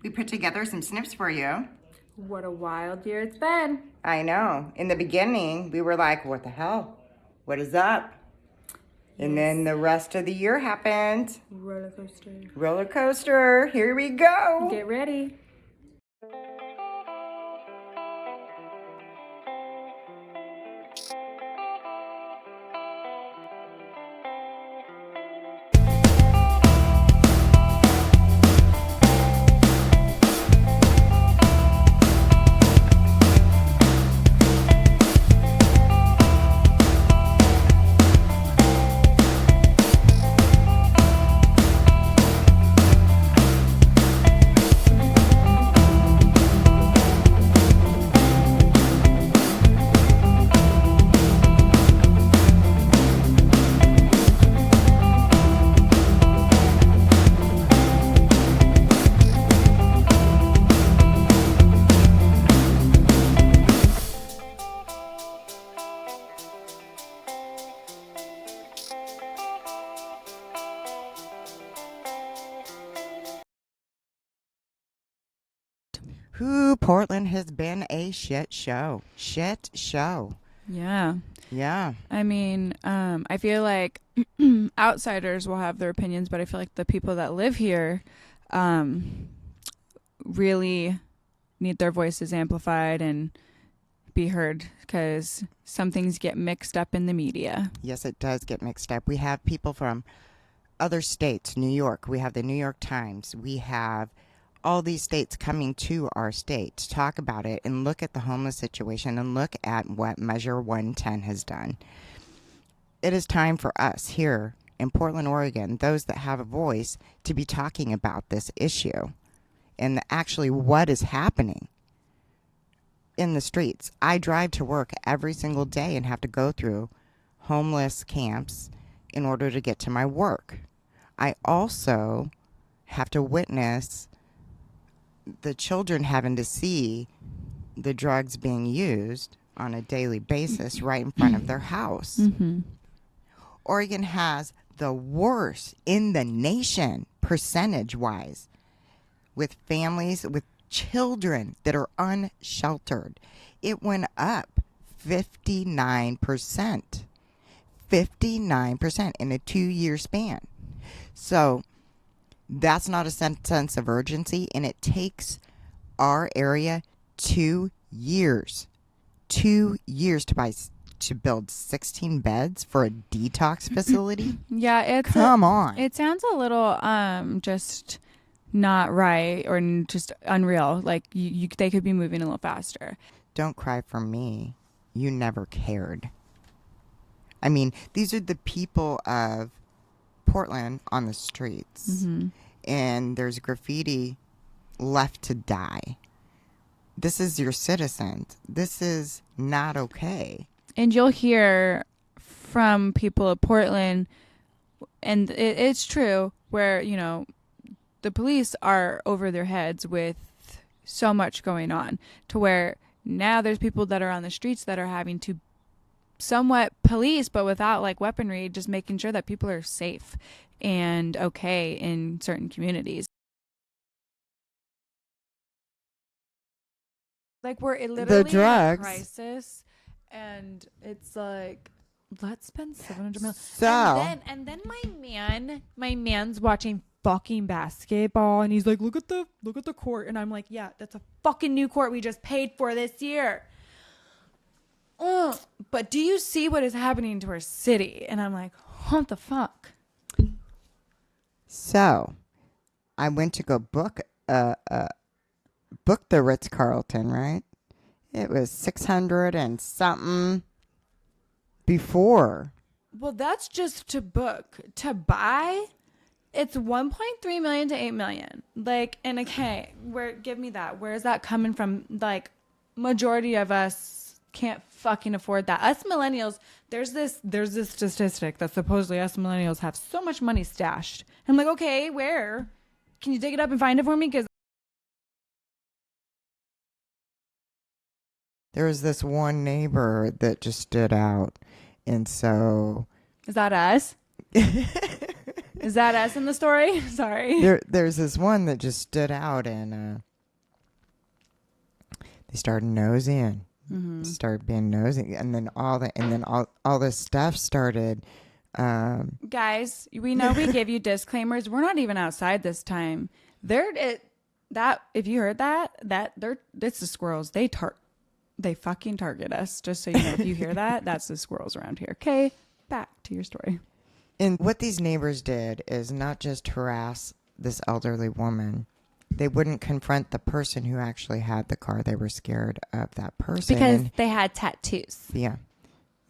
We put together some snips for you. What a wild year it's been. I know. In the beginning, we were like, what the hell? What is up? And then the rest of the year happened. Roller coaster. Roller coaster. Here we go. Get ready. Portland has been a shit show. Shit show. Yeah. Yeah. I mean, I feel like outsiders will have their opinions, but I feel like the people that live here really need their voices amplified and be heard, because some things get mixed up in the media. Yes, it does get mixed up. We have people from other states, New York. We have the New York Times. We have all these states coming to our state to talk about it and look at the homeless situation and look at what Measure 110 has done. It is time for us here in Portland, Oregon, those that have a voice, to be talking about this issue and actually what is happening in the streets. I drive to work every single day and have to go through homeless camps in order to get to my work. I also have to witness the children having to see the drugs being used on a daily basis right in front of their house. Mm-hmm. Oregon has the worst in the nation, percentage-wise, with families, with children that are unsheltered. It went up 59%. 59% in a 2-year span. So that's not a sense of urgency, and it takes our area 2 years. 2 years to build 16 beds for a detox facility. Yeah, Come on. It sounds a little just not right, or just unreal. Like they could be moving a little faster. Don't cry for me. You never cared. I mean, these are the people of Portland on the streets. Mm-hmm. And there's graffiti left to die. This is your citizens. This is not okay. And you'll hear from people of Portland, and it's true, where, you know, the police are over their heads with so much going on, to where now there's people that are on the streets that are having to somewhat police, but without like weaponry, just making sure that people are safe and okay in certain communities. Like, we're literally The drugs. in a crisis, and it's like, let's spend $700 million. So And then my man's watching fucking basketball, and he's like, look at the court, and I'm like, yeah, that's a fucking new court we just paid for this year. But do you see what is happening to our city? And I'm like, what the fuck? So I went to go book the Ritz-Carlton, right? It was 600 and something before. Well, that's just to book. To buy, it's 1.3 million to 8 million. Like, and okay, give me that. Where is that coming from? Like, majority of us can't fucking afford that. Us millennials, there's this statistic that supposedly us millennials have so much money stashed. I'm like, okay, where? Can you dig it up and find it for me? Because There was this one neighbor that just stood out. And so is that us? Is that us in the story? Sorry. There's this one that just stood out, and they started nosing, started being nosy, and then all this stuff started. Guys, we know we give you disclaimers. We're not even outside this time. If you heard it's the squirrels. They fucking target us. Just so you know, if you hear that, that's the squirrels around here. Okay, back to your story. And what these neighbors did is not just harass this elderly woman. They wouldn't confront the person who actually had the car. They were scared of that person. Because they had tattoos. Yeah.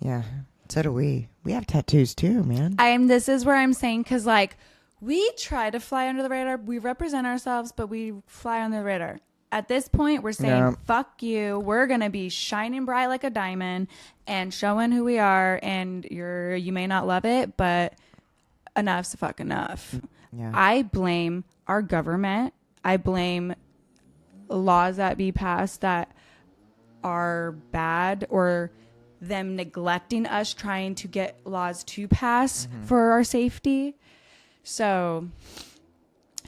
Yeah. So do we. We have tattoos too, man. This is where I'm saying, because like we try to fly under the radar. We represent ourselves, but we fly under the radar. At this point, we're saying, No. fuck you. We're going to be shining bright like a diamond and showing who we are. And you may not love it, but enough's fuck enough. Yeah. I blame our government. I blame laws that be passed that are bad, or them neglecting us trying to get laws to pass for our safety. So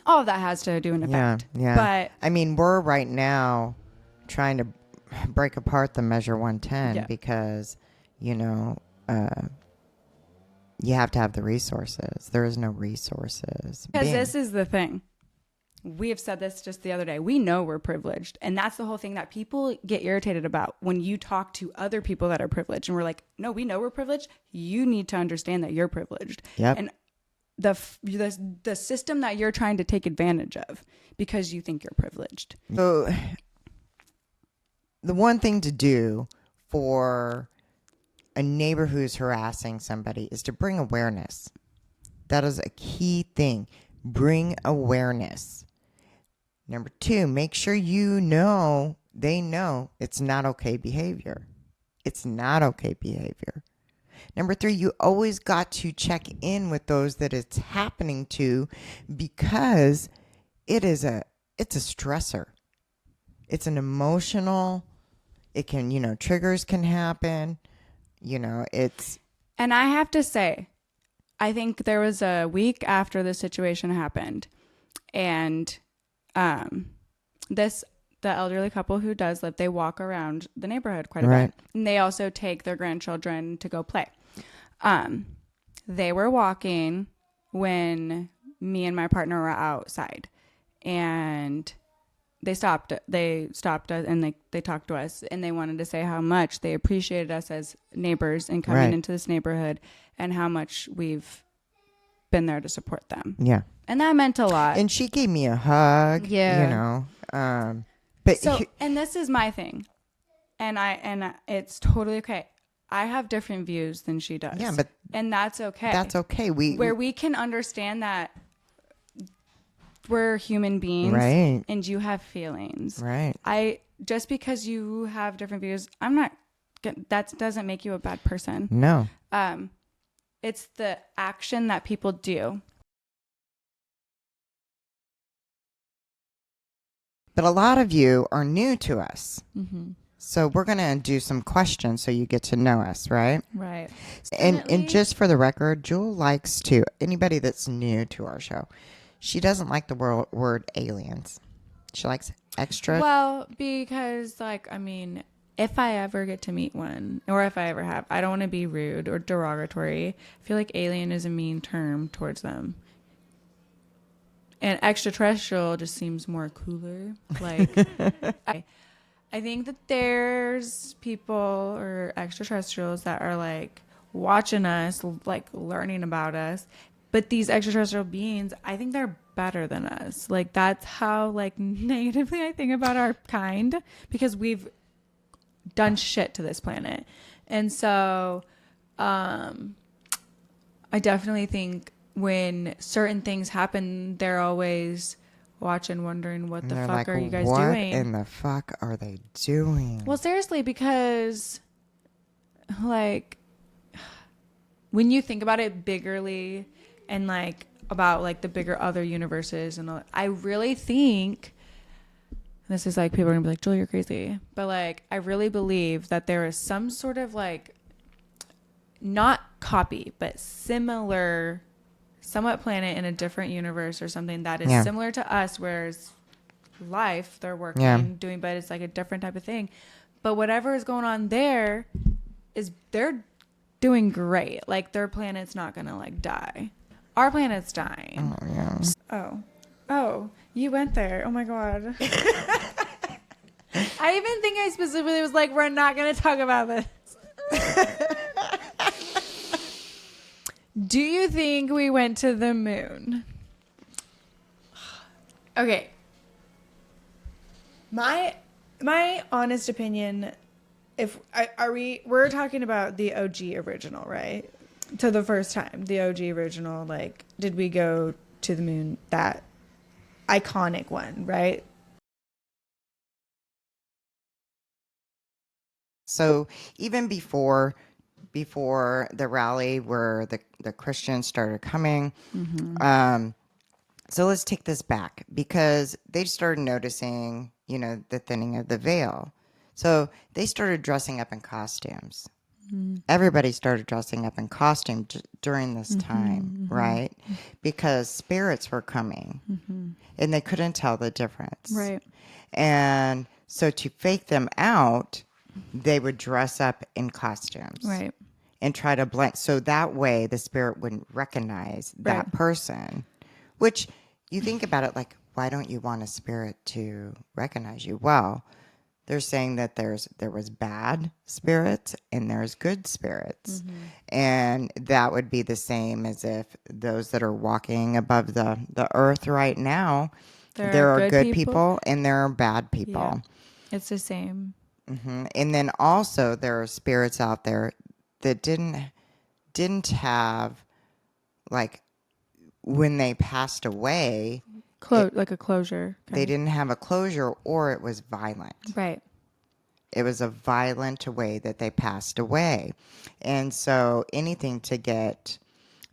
all of that has to do an effect. Yeah. But I mean, we're right now trying to break apart the Measure 110 because, you have to have the resources. There is no resources. because this is the thing. We have said this just the other day. We know we're privileged. And that's the whole thing that people get irritated about when you talk to other people that are privileged. And we're like, no, we know we're privileged. You need to understand that you're privileged. Yep. And the system that you're trying to take advantage of because you think you're privileged. So the one thing to do for a neighbor who's harassing somebody is to bring awareness. That is a key thing. Bring awareness. Number 2, make sure they know it's not okay behavior. It's not okay behavior. Number 3, you always got to check in with those that it's happening to, because it's a stressor. It's an emotional, it can, triggers can happen. And I have to say, I think there was a week after the situation happened, and the elderly couple who does live, they walk around the neighborhood quite a bit, and they also take their grandchildren to go play. They were walking when me and my partner were outside, and they stopped us, and they talked to us, and they wanted to say how much they appreciated us as neighbors and coming into this neighborhood, and how much we've been there to support them. Yeah. And that meant a lot. And she gave me a hug. Yeah. But and this is my thing, and it's totally okay. I have different views than she does. Yeah, and that's okay. That's okay. We can understand that we're human beings, right? And you have feelings, right? Just because you have different views, that doesn't make you a bad person. No. It's the action that people do. But a lot of you are new to us. Mm-hmm. So we're going to do some questions so you get to know us, right? Right. And just for the record, Jewel likes to, anybody that's new to our show, she doesn't like the word aliens. She likes extra. Well, because if I ever get to meet one, or if I ever have, I don't want to be rude or derogatory. I feel like alien is a mean term towards them. And extraterrestrial just seems more cooler. Like, I think that there's people or extraterrestrials that are like watching us, like learning about us. But these extraterrestrial beings, I think they're better than us. Like, that's how like negatively I think about our kind, because we've done shit to this planet. And so I definitely think when certain things happen, they're always watching, wondering what the fuck like, are you guys what doing? What in the fuck are they doing? Well, seriously, because like when you think about it biggerly and like about like the bigger other universes, and all, I really think this is like people are gonna be like, Joel, you're crazy, but like I really believe that there is some sort of like not copy but similar somewhat planet in a different universe or something that is Yeah. similar to us, whereas life they're working, Yeah. doing, but it's like a different type of thing. But whatever is going on there is they're doing great. Like their planet's not gonna like die. Our planet's dying. Oh, yeah. Oh, you went there. Oh my god. I even think I specifically was like, we're not gonna talk about this. Do you think we went to the moon? Okay. My honest opinion, if we're talking about the OG original, right? To the first time, the OG original, like, did we go to the moon? That iconic one, right? So even before the rally where the Christians started coming, so let's take this back because they started noticing, the thinning of the veil. So they started dressing up in costumes. Everybody started dressing up in costume during this time, right? Because spirits were coming and they couldn't tell the difference. Right. And so to fake them out, they would dress up in costumes. Right. And try to blend. So that way the spirit wouldn't recognize that person, which you think about it like, why don't you want a spirit to recognize you? Well, they're saying that there was bad spirits and there's good spirits. And that would be the same as if those that are walking above the earth right now, there are good people and there are bad people. Yeah. It's the same. And then also there are spirits out there that didn't have, like, when they passed away, like a closure. They didn't have a closure, or it was violent. Right. It was a violent way that they passed away. And so anything to get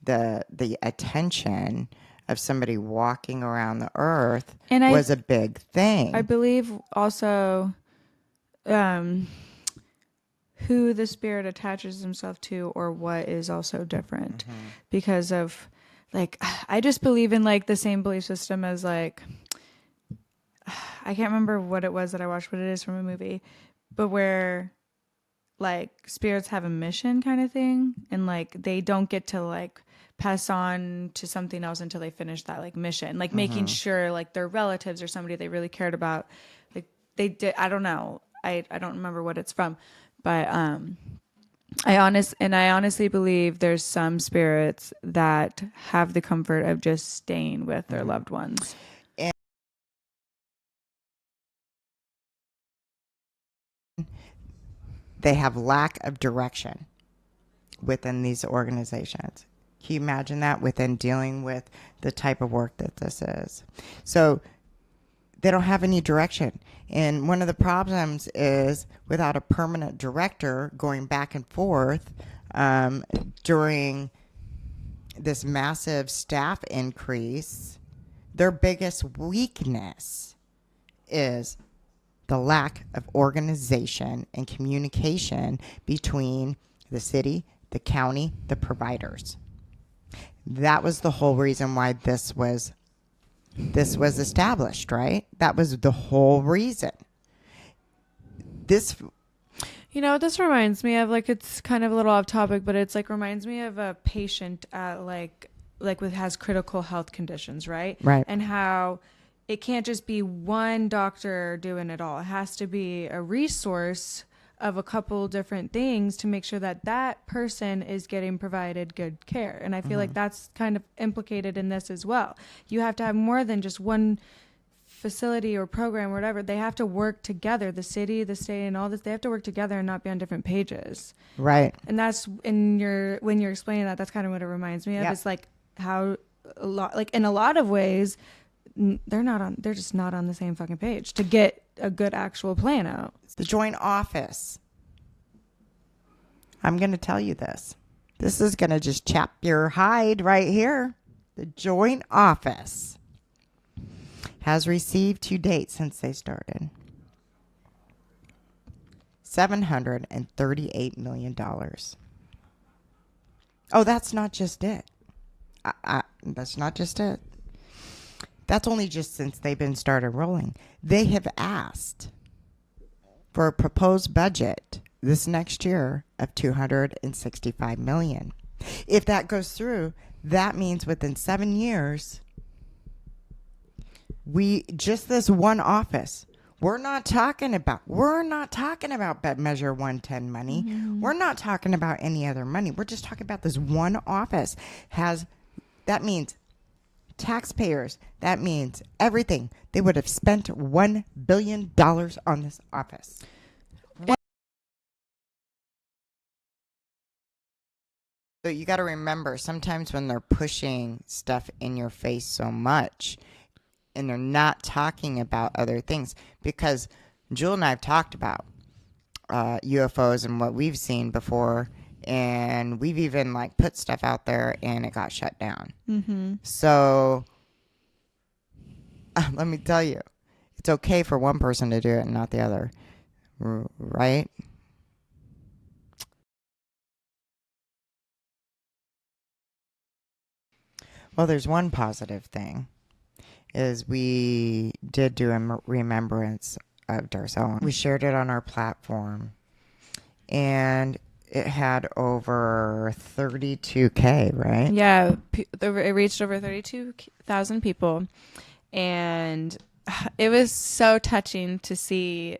the attention of somebody walking around the earth was a big thing. I believe also who the spirit attaches himself to or what is also different because of, like, I just believe in like the same belief system as, like, I can't remember what it was that I watched, but it is from a movie, but where like spirits have a mission kind of thing, and like they don't get to like pass on to something else until they finish that like mission, like making sure like their relatives or somebody they really cared about, like they did. I don't know. I don't remember what it's from, but I honestly believe there's some spirits that have the comfort of just staying with their loved ones. And they have lack of direction within these organizations. Can you imagine that within dealing with the type of work that this is? So they don't have any direction. And one of the problems is without a permanent director going back and forth during this massive staff increase, their biggest weakness is the lack of organization and communication between the city, the county, the providers. That was the whole reason why this was established, right? That was the whole reason. This reminds me of, like, it's kind of a little off topic, but it's like reminds me of a patient at like has critical health conditions, right? Right. And how it can't just be one doctor doing it all. It has to be a resource of a couple different things to make sure that that person is getting provided good care. And I feel like that's kind of implicated in this as well. You have to have more than just one facility or program or whatever. They have to work together. The city, the state, and all this, they have to work together and not be on different pages. Right. And that's when you're explaining that, that's kind of what it reminds me of. Yeah. It's like how in a lot of ways, they're just not on the same fucking page to get a good actual plan out. The joint office. I'm going to tell you this. This is going to just chap your hide right here. The joint office has received to date since they started $738 million. Oh, that's not just it. That's not just it. That's only just since they've been started rolling. They have asked for a proposed budget this next year of $265 million. If that goes through, that means within 7 years, we just this one office. We're not talking about Measure 110 money. We're not talking about any other money. We're just talking about this one office that means taxpayers. That means everything. They would have spent $1 billion on this office. So you got to remember, sometimes when they're pushing stuff in your face so much and they're not talking about other things, because Jewel and I have talked about UFOs and what we've seen before, and we've even like put stuff out there and it got shut down. So let me tell you, it's okay for one person to do it and not the other, right? Well, there's one positive thing, is we did do a remembrance of Darcel. We shared it on our platform, and it had over 32K, right? Yeah, it reached over 32,000 people, and it was so touching to see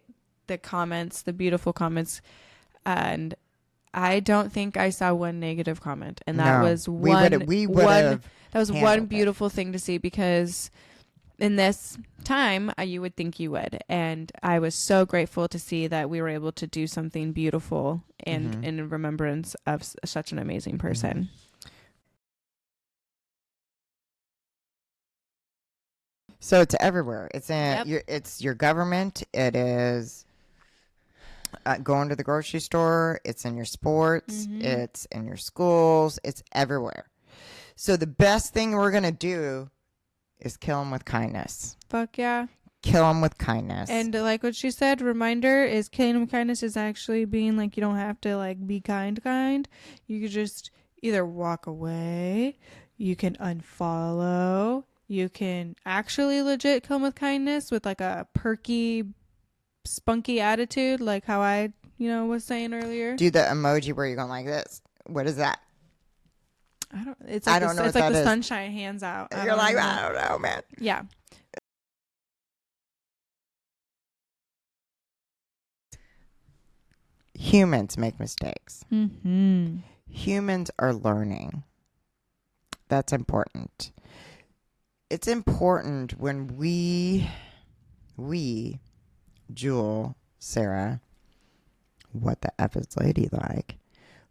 the comments, the beautiful comments, and I don't think I saw one negative comment, and that was one. That was one beautiful thing to see, because in this time, you would think you would. And I was so grateful to see that we were able to do something beautiful and in remembrance of such an amazing person. So it's everywhere. It's it's your government. It is going to the grocery store. It's in your sports. It's in your schools. It's everywhere. So the best thing we're going to do is kill them with kindness. Fuck yeah. Kill them with kindness. And like what she said, reminder is killing them with kindness is actually being like, you don't have to like be kind. You could just either walk away, you can unfollow, you can actually legit kill them with kindness with like a perky, spunky attitude, like how I, was saying earlier. Do the emoji where you're going like this. What is that? I don't know. It's like the sunshine hands out. You're like, I don't know, man. Yeah. Humans make mistakes. Humans are learning. That's important. It's important when we, Jewel, Sarah, what the F is lady like?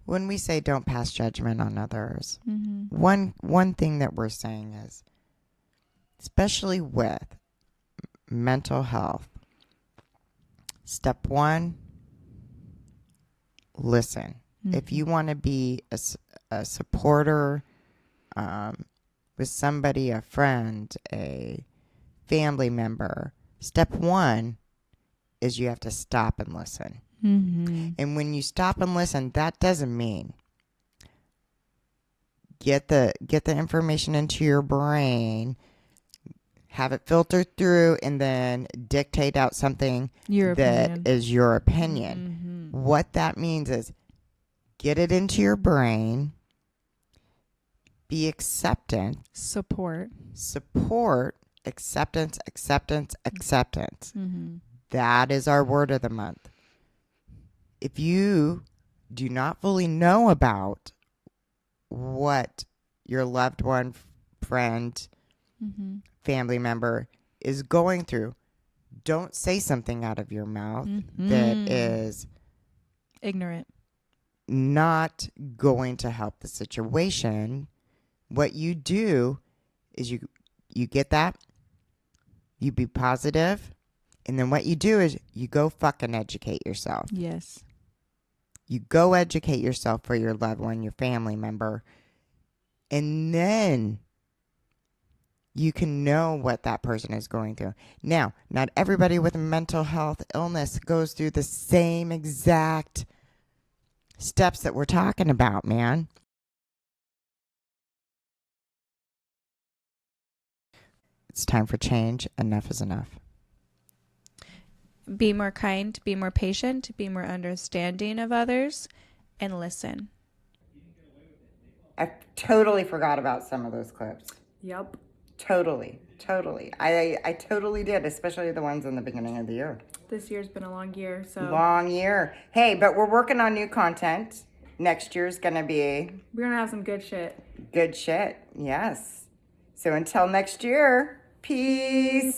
When we say don't pass judgment on others, one thing that we're saying is, especially with mental health, step one, listen. If you want to be a supporter with somebody, a friend, a family member, step one is you have to stop and listen. And when you stop and listen, that doesn't mean get the information into your brain, have it filtered through, and then dictate out something that is your opinion. What that means is get it into your brain, be acceptant, support, acceptance. That is our word of the month. If you do not fully know about what your loved one, friend, family member is going through, don't say something out of your mouth that is ignorant, not going to help the situation. What you do is you get that, you be positive, and then what you do is you go fucking educate yourself. Yes. You go educate yourself for your loved one, your family member, and then you can know what that person is going through. Now, not everybody with a mental health illness goes through the same exact steps that we're talking about, man. It's time for change. Enough is enough. Be more kind, be more patient, be more understanding of others, and listen. I totally forgot about some of those clips. Yep. Totally. I totally did, especially the ones in the beginning of the year. This year's been a long year, so Long year. Hey, but we're working on new content. Next year's going to be we're gonna have some good shit. good shit. Yes. So until next year, peace.